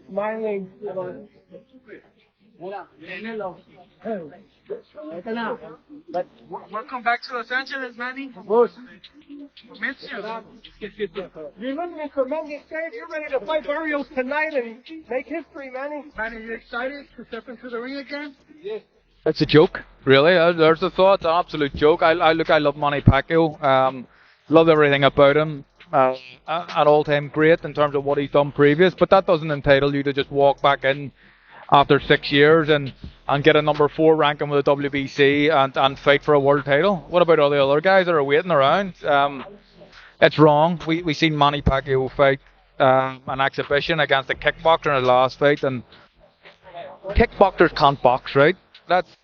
Smiling. Wala. Ito na. But, Welcome back to Los Angeles, Manny. boss, Miss you. you're looking at tremendous stage. You're ready to fight Barrios tonight and make history, Manny. Manny, you excited to step into the ring again? Yes. It's a joke, really. There's the thought. It's an absolute joke. I love Manny Pacquiao. Love everything about him. An all-time great in terms of what he's done previous, but that doesn't entitle you to just walk back in after 6 years and get a number 4 ranking with the WBC and fight for a world title. What about all the other guys that are waiting around? It's wrong. We seen Manny Pacquiao fight an exhibition against a kickboxer in his last fight, and kickboxers can't box, right?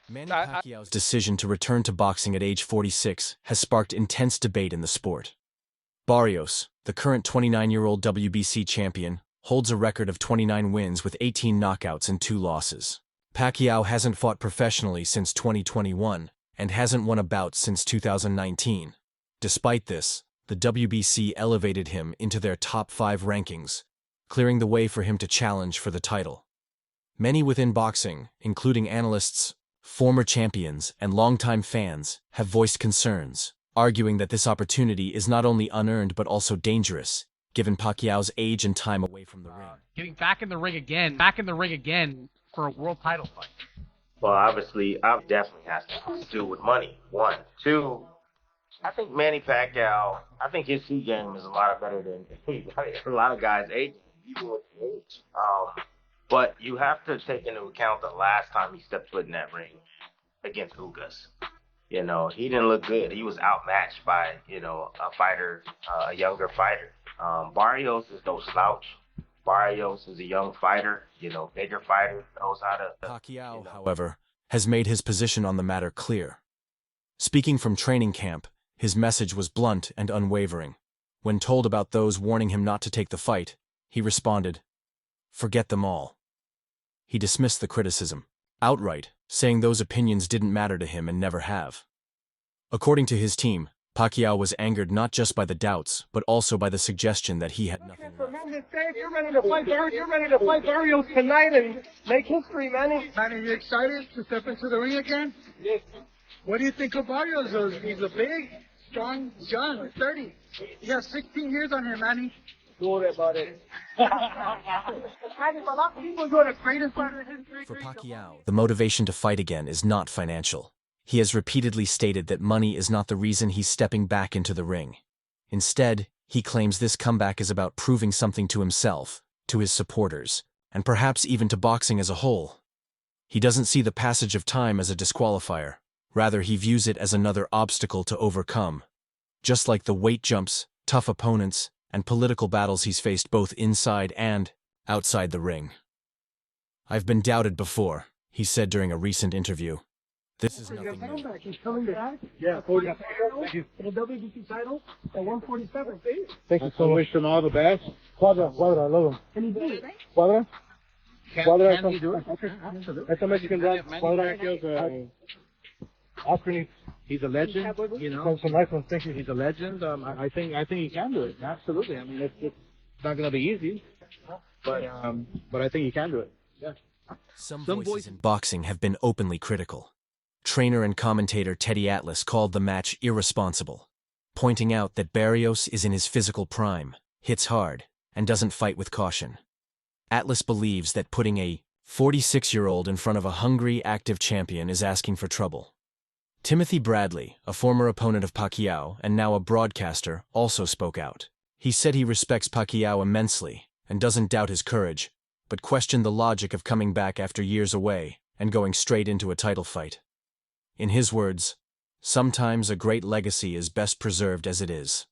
Manny Pacquiao's decision to return to boxing at age 46 has sparked intense debate in the sport. Barrios, the current 29-year-old WBC champion, holds a record of 29 wins with 18 knockouts and 2 losses. Pacquiao hasn't fought professionally since 2021 and hasn't won a bout since 2019. Despite this, the WBC elevated him into their top 5 rankings, clearing the way for him to challenge for the title. Many within boxing, including analysts, former champions, and longtime fans, have voiced concerns, arguing that this opportunity is not only unearned but also dangerous, given Pacquiao's age and time away from the ring. Getting back in the ring again for a world title fight. Well, obviously, it definitely has to do with money. 1, 2. I think Manny Pacquiao. I think his feet game is a lot better than a lot of guys' age. Even with age. But you have to take into account the last time he stepped foot in that ring against Ugas. You know, he didn't look good. He was outmatched by, a fighter, a younger fighter. Barrios is no slouch. Barrios is a young fighter, bigger fighter, knows how to... Pacquiao, however, has made his position on the matter clear. Speaking from training camp, his message was blunt and unwavering. When told about those warning him not to take the fight, he responded, "Forget them all." He dismissed the criticism outright, saying those opinions didn't matter to him and never have. According to his team, Pacquiao was angered not just by the doubts, but also by the suggestion that he had nothing left. Tremendous stage. You're ready to fight Barrios tonight and make history, Manny. Manny, you excited to step into the ring again? Yes. What do you think of Barrios? He's a big, strong, young, 30. He has 16 years on him, Manny. Don't worry about it. For Pacquiao, the motivation to fight again is not financial. He has repeatedly stated that money is not the reason he's stepping back into the ring. Instead, he claims this comeback is about proving something to himself, to his supporters, and perhaps even to boxing as a whole. He doesn't see the passage of time as a disqualifier. Rather, he views it as another obstacle to overcome. Just like the weight jumps, tough opponents, and political battles he's faced both inside and outside the ring. "I've been doubted before," he said during a recent interview. "This is nothing new." He's coming back. Yeah, for the WBC title at 147. Thank you so much. All the best. Cuadra, I love him. Can he do it? Cuadra? Can he do it? Absolutely. That's a Mexican guy. Cuadra. Oscar, He's a legend, some nice ones. Thank you. He's a legend. I think he can do it. Absolutely. I mean, it's not going to be easy, but I think he can do it. Yeah. Some voices in boxing have been openly critical. Trainer and commentator Teddy Atlas called the match irresponsible, pointing out that Barrios is in his physical prime, hits hard, and doesn't fight with caution. Atlas believes that putting a 46-year-old in front of a hungry, active champion is asking for trouble. Timothy Bradley, a former opponent of Pacquiao and now a broadcaster, also spoke out. He said he respects Pacquiao immensely and doesn't doubt his courage, but questioned the logic of coming back after years away and going straight into a title fight. In his words, "Sometimes a great legacy is best preserved as it is."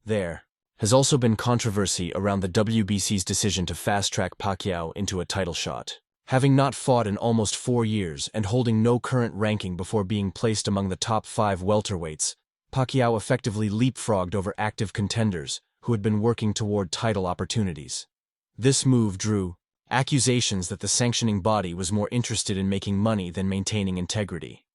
There has also been controversy around the WBC's decision to fast-track Pacquiao into a title shot. Having not fought in almost 4 years and holding no current ranking before being placed among the top 5 welterweights, Pacquiao effectively leapfrogged over active contenders who had been working toward title opportunities. This move drew accusations that the sanctioning body was more interested in making money than maintaining integrity.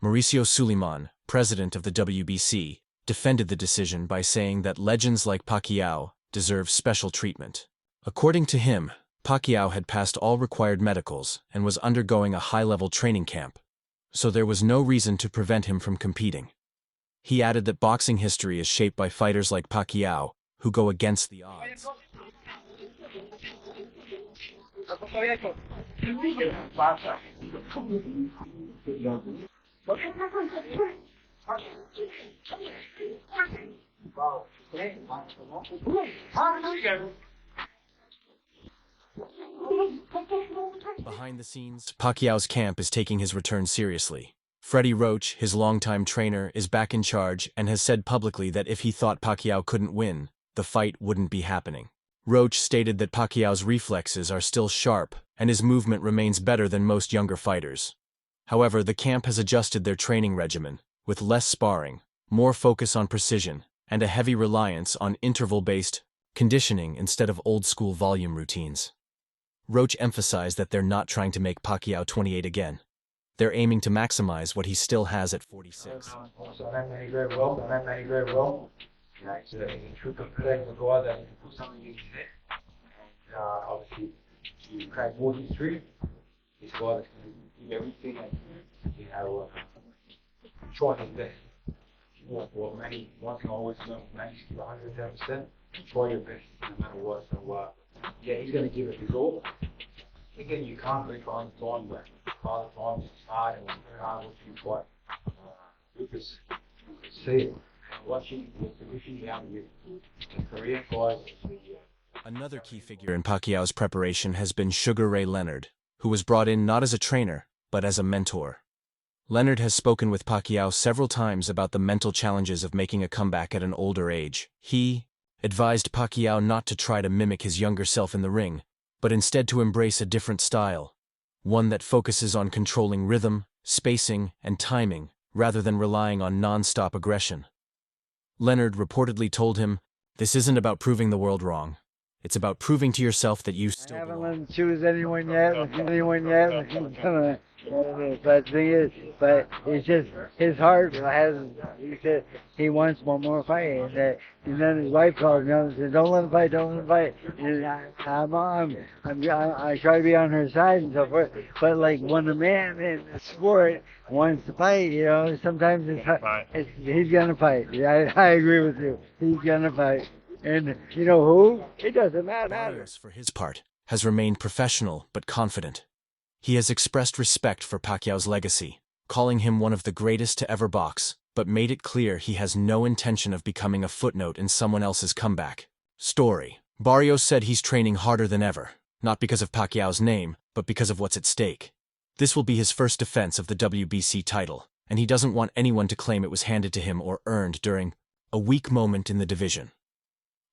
Mauricio Suleiman, president of the WBC, defended the decision by saying that legends like Pacquiao deserve special treatment. According to him, Pacquiao had passed all required medicals and was undergoing a high-level training camp, so there was no reason to prevent him from competing. He added that boxing history is shaped by fighters like Pacquiao, who go against the odds. Behind the scenes, Pacquiao's camp is taking his return seriously. Freddie Roach, his longtime trainer, is back in charge and has said publicly that if he thought Pacquiao couldn't win, the fight wouldn't be happening. Roach stated that Pacquiao's reflexes are still sharp and his movement remains better than most younger fighters. However, the camp has adjusted their training regimen, with less sparring, more focus on precision, and a heavy reliance on interval-based conditioning instead of old-school volume routines. Roach emphasized that they're not trying to make Pacquiao 28 again. They're aiming to maximize what he still has at 46. So that many very well, It's a true competitor go out there and do something you did. And obviously, you crack 43, it's go out there and do everything and you have Troy is best. Well, Manny, one can always know, Manny's 110%. Troy your best no matter what. So, yeah, he's going to give it his all. Again, you can't really try and time, but Father times it's hard and very hard what you fight. Lucas, you can see it. Watching the position down with the Korean guys. Another key figure in Pacquiao's preparation has been Sugar Ray Leonard, who was brought in not as a trainer, but as a mentor. Leonard has spoken with Pacquiao several times about the mental challenges of making a comeback at an older age. He advised Pacquiao not to try to mimic his younger self in the ring, but instead to embrace a different style, one that focuses on controlling rhythm, spacing, and timing, rather than relying on non-stop aggression. Leonard reportedly told him, "This isn't about proving the world wrong. It's about proving to yourself that you still belong." I haven't let him choose anyone yet. But the thing is, it's just his heart has. He said he wants one more fight, and then his wife called me and said, "Don't let him fight, don't let him fight." And I try to be on her side and so forth. But like when a man in the sport wants to fight, sometimes he's gonna fight. I agree with you. He's gonna fight. And you know who? It doesn't matter. Barrios, for his part, has remained professional but confident. He has expressed respect for Pacquiao's legacy, calling him one of the greatest to ever box, but made it clear he has no intention of becoming a footnote in someone else's comeback story. Barrios said he's training harder than ever, not because of Pacquiao's name, but because of what's at stake. This will be his first defense of the WBC title, and he doesn't want anyone to claim it was handed to him or earned during a weak moment in the division.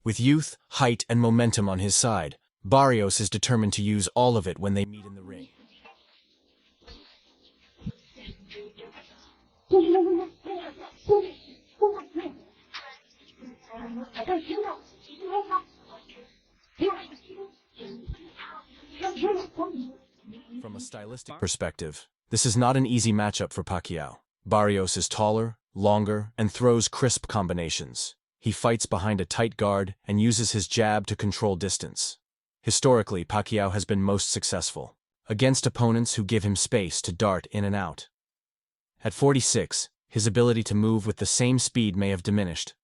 With youth, height, and momentum on his side, Barrios is determined to use all of it when they meet in the ring. From a stylistic perspective, this is not an easy matchup for Pacquiao. Barrios is taller, longer, and throws crisp combinations. He fights behind a tight guard and uses his jab to control distance. Historically, Pacquiao has been most successful against opponents who give him space to dart in and out. At 46, his ability to move with the same speed may have diminished,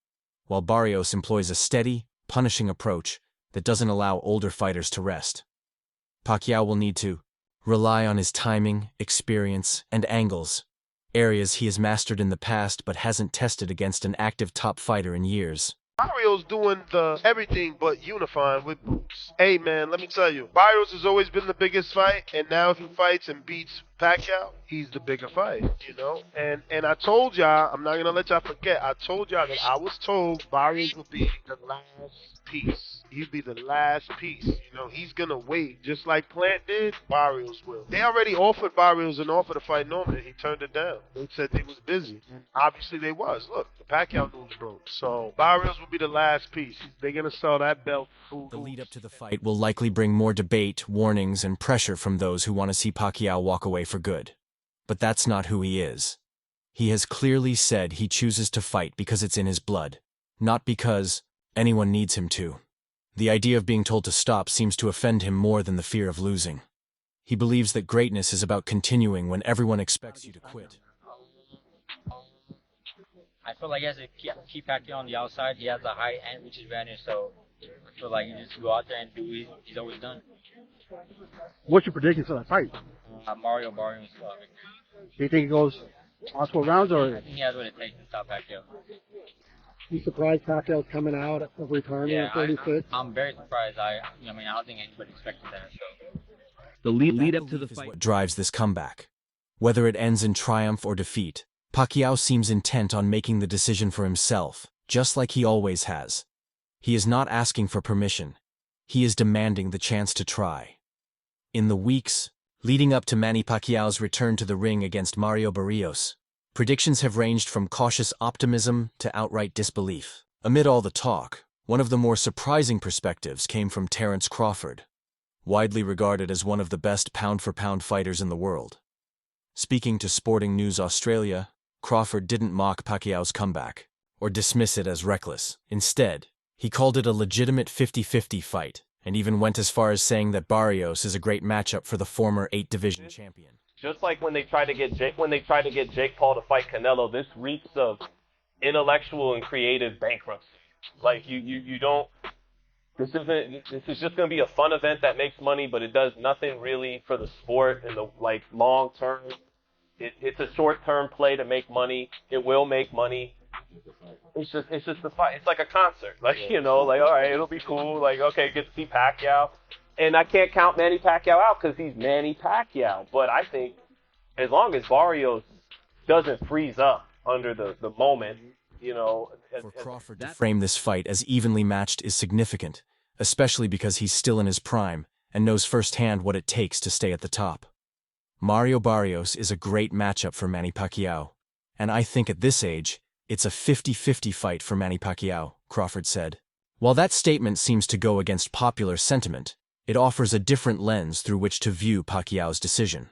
while Barrios employs a steady, punishing approach that doesn't allow older fighters to rest. Pacquiao will need to rely on his timing, experience, and angles, areas he has mastered in the past but hasn't tested against an active top fighter in years. Barrios doing the everything but unifying with boots. Hey man, let me tell you, Barrios has always been the biggest fight, and now if he fights and beats Pacquiao, he's the bigger fight, And I told y'all, I'm not gonna let y'all forget, I told y'all that I was told Barrios would be the last piece. He'd be the last piece. He's gonna wait. Just like Plant did, Barrios will. They already offered Barrios an offer to fight Norman. He turned it down. They said they was busy. And obviously they was. Look, the Pacquiao news broke. So Barrios will be the last piece. They're gonna sell that belt. The lead up to the fight will likely bring more debate, warnings, and pressure from those who want to see Pacquiao walk away for good. But that's not who he is. He has clearly said he chooses to fight because it's in his blood, not because anyone needs him to. The idea of being told to stop seems to offend him more than the fear of losing. He believes that greatness is about continuing when everyone expects you to quit. I feel like he has to keep Pacquiao on the outside. He has a height and reach advantage, so I feel like he just go out there and do what he's always done. What's your prediction for that fight? Mario Barrios. Do you think it goes multiple rounds, or I think he has what it takes to stop Pacquiao. you surprised Pacquiao's coming out of retirement Yeah, at 36? I'm very surprised. I don't think anybody expected that. So. The lead up to the Is fight. what drives this comeback. Whether it ends in triumph or defeat, Pacquiao seems intent on making the decision for himself, just like he always has. He is not asking for permission. He is demanding the chance to try. In the weeks leading up to Manny Pacquiao's return to the ring against Mario Barrios, predictions have ranged from cautious optimism to outright disbelief. Amid all the talk, one of the more surprising perspectives came from Terence Crawford, widely regarded as one of the best pound-for-pound fighters in the world. Speaking to Sporting News Australia, Crawford didn't mock Pacquiao's comeback or dismiss it as reckless. Instead, he called it a legitimate 50-50 fight, and even went as far as saying that Barrios is a great matchup for the former 8-division champion. Just like when they tried to get Jake Paul to fight Canelo, this reeks of intellectual and creative bankruptcy. Like you don't. This is just going to be a fun event that makes money, but it does nothing really for the sport in the long term. It's a short term play to make money. It will make money. It's just the fight. It's like a concert. All right, it'll be cool. Okay, get to see Pacquiao. And I can't count Manny Pacquiao out because he's Manny Pacquiao. But I think as long as Barrios doesn't freeze up under the moment, For Crawford to frame this fight as evenly matched is significant, especially because he's still in his prime and knows firsthand what it takes to stay at the top. Mario Barrios is a great matchup for Manny Pacquiao, and I think at this age, it's a 50-50 fight for Manny Pacquiao, Crawford said. While that statement seems to go against popular sentiment, it offers a different lens through which to view Pacquiao's decision.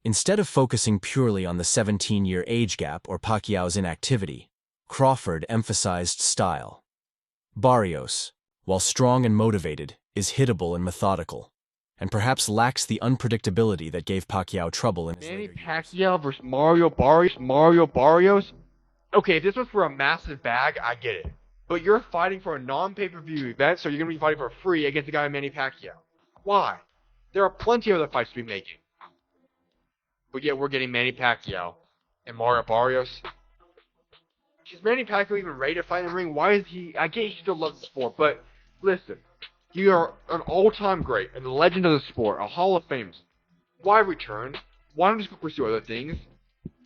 Instead of focusing purely on the 17-year age gap or Pacquiao's inactivity, Crawford emphasized style. Barrios, while strong and motivated, is hittable and methodical, and perhaps lacks the unpredictability that gave Pacquiao trouble in his Manny later years. Pacquiao versus Mario Barrios? Okay, if this was for a massive bag, I get it. But you're fighting for a non-pay-per-view event, so you're going to be fighting for free against a guy like Manny Pacquiao. Why? There are plenty of other fights to be making. But yet we're getting Manny Pacquiao and Mario Barrios. Is Manny Pacquiao even ready to fight in the ring? Why is he... I get he still loves the sport, but listen. You are an all-time great and a legend of the sport, a Hall of Fame. Why return? Why not just go pursue other things?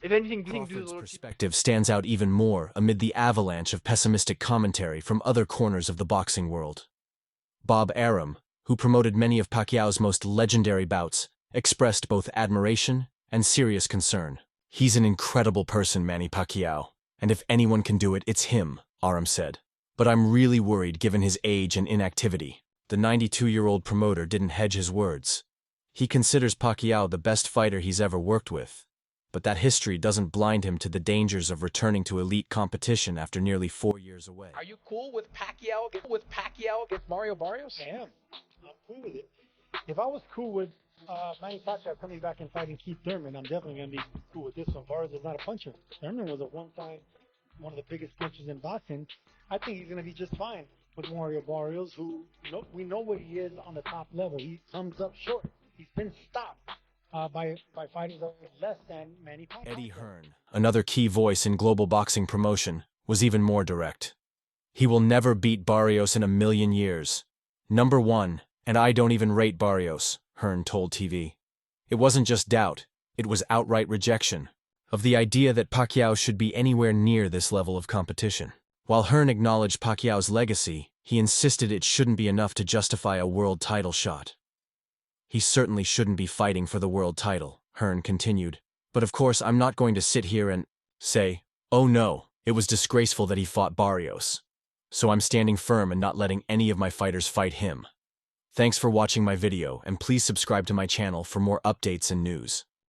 If anything, do you think Crawford's perspective stands out even more amid the avalanche of pessimistic commentary from other corners of the boxing world. Bob Arum, who promoted many of Pacquiao's most legendary bouts, expressed both admiration and serious concern. He's an incredible person, Manny Pacquiao, and if anyone can do it, it's him, Arum said. But I'm really worried given his age and inactivity. The 92-year-old promoter didn't hedge his words. He considers Pacquiao the best fighter he's ever worked with, but that history doesn't blind him to the dangers of returning to elite competition after nearly 4 years away. Are you cool with Pacquiao against Mario Barrios? I am. I'm cool with it. If I was cool with Manny Pacquiao coming back and fighting Keith Thurman, I'm definitely going to be cool with this one. Barrios is not a puncher. Thurman was at one time one of the biggest punchers in boxing. I think he's going to be just fine with Mario Barrios, who we know what he is on the top level. He comes up short. He's been stopped by fighters that are less than Manny Pacquiao. Eddie Hearn, another key voice in global boxing promotion, was even more direct. He will never beat Barrios in a million years. Number one, and I don't even rate Barrios, Hearn told TV. It wasn't just doubt, it was outright rejection of the idea that Pacquiao should be anywhere near this level of competition. While Hearn acknowledged Pacquiao's legacy, he insisted it shouldn't be enough to justify a world title shot. He certainly shouldn't be fighting for the world title, Hearn continued. But of course, I'm not going to sit here and say, oh no, it was disgraceful that he fought Barrios. So I'm standing firm and not letting any of my fighters fight him. Thanks for watching my video, and please subscribe to my channel for more updates and news.